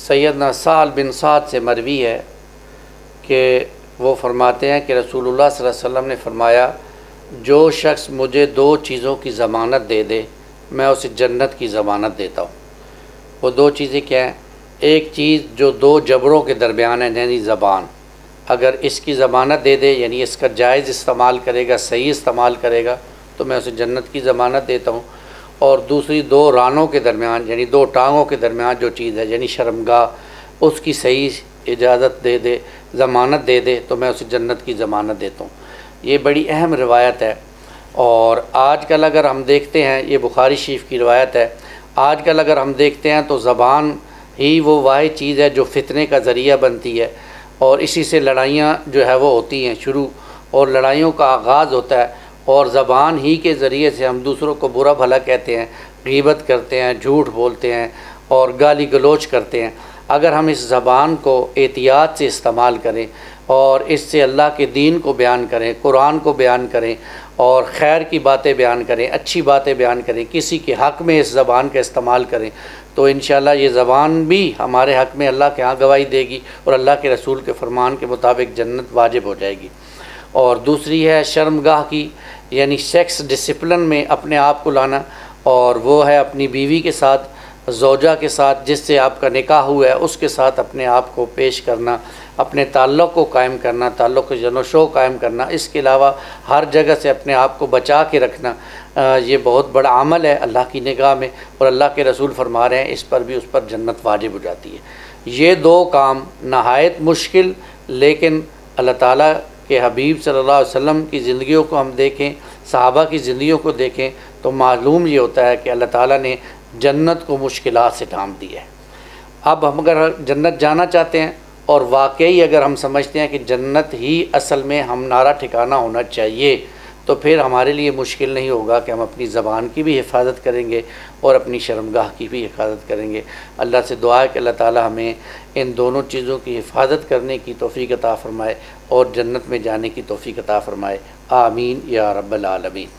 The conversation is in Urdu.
سیدنا سہل بن سعد سے مروی ہے کہ وہ فرماتے ہیں کہ رسول اللہ صلی اللہ علیہ وسلم نے فرمایا جو شخص مجھے 2 چیزوں کی ضمانت دے دے میں اسے جنت کی ضمانت دیتا ہوں۔ وہ 2 چیزیں کیا ہیں؟ ایک چیز جو 2 جبروں کے درمیان ہے یعنی زبان، اگر اس کی ضمانت دے دے یعنی اس کا جائز استعمال کرے گا، صحیح استعمال کرے گا تو میں اسے جنت کی ضمانت دیتا ہوں۔ اور دوسری 2 رانوں کے درمیان یعنی 2 ٹانگوں کے درمیان جو چیز ہے یعنی شرمگاہ، اس کی صحیح اجازت دے دے، ضمانت دے دے تو میں اسے جنت کی ضمانت دیتا ہوں۔ یہ بڑی اہم روایت ہے، اور آج کل اگر ہم دیکھتے ہیں، یہ بخاری شریف کی روایت ہے، آج کل اگر ہم دیکھتے ہیں تو زبان ہی وہ واحد چیز ہے جو فتنے کا ذریعہ بنتی ہے، اور اسی سے لڑائیاں جو ہے وہ ہوتی ہیں شروع، اور لڑائیوں کا آغاز ہوتا ہے، اور زبان ہی کے ذریعے سے ہم دوسروں کو برا بھلا کہتے ہیں، غیبت کرتے ہیں، جھوٹ بولتے ہیں اور گالی گلوچ کرتے ہیں۔ اگر ہم اس زبان کو احتیاط سے استعمال کریں اور اس سے اللہ کے دین کو بیان کریں، قرآن کو بیان کریں اور خیر کی باتیں بیان کریں، اچھی باتیں بیان کریں، کسی کے حق میں اس زبان کا استعمال کریں تو انشاءاللہ یہ زبان بھی ہمارے حق میں اللہ کے ہاں گواہی دے گی اور اللہ کے رسول کے فرمان کے مطابق جنت واجب ہو جائے گی۔ اور دوسری ہے شرمگاہ کی، یعنی سیکس ڈسپلن میں اپنے آپ کو لانا، اور وہ ہے اپنی بیوی کے ساتھ، زوجہ کے ساتھ جس سے آپ کا نکاح ہوا ہے اس کے ساتھ اپنے آپ کو پیش کرنا، اپنے تعلق کو قائم کرنا، تعلق جن و شو قائم کرنا۔ اس کے علاوہ ہر جگہ سے اپنے آپ کو بچا کے رکھنا، یہ بہت بڑا عمل ہے اللہ کی نگاہ میں، اور اللہ کے رسول فرما رہے ہیں اس پر بھی اس پر جنت واجب ہو جاتی ہے۔ یہ 2 کام نہایت مشکل، لیکن اللہ تعالیٰ کہ حبیب صلی اللہ علیہ وسلم کی زندگیوں کو ہم دیکھیں، صحابہ کی زندگیوں کو دیکھیں تو معلوم یہ ہوتا ہے کہ اللہ تعالیٰ نے جنت کو مشکلات سے ڈھانپ دیا ہے۔ اب ہم اگر جنت جانا چاہتے ہیں اور واقعی اگر ہم سمجھتے ہیں کہ جنت ہی اصل میں ہمارا ٹھکانہ ہونا چاہیے تو پھر ہمارے لیے مشکل نہیں ہوگا کہ ہم اپنی زبان کی بھی حفاظت کریں گے اور اپنی شرمگاہ کی بھی حفاظت کریں گے۔ اللہ سے دعا ہے کہ اللہ تعالی ہمیں ان دونوں چیزوں کی حفاظت کرنے کی توفیق عطا فرمائے اور جنت میں جانے کی توفیق عطا فرمائے۔ آمین یا رب العالمین۔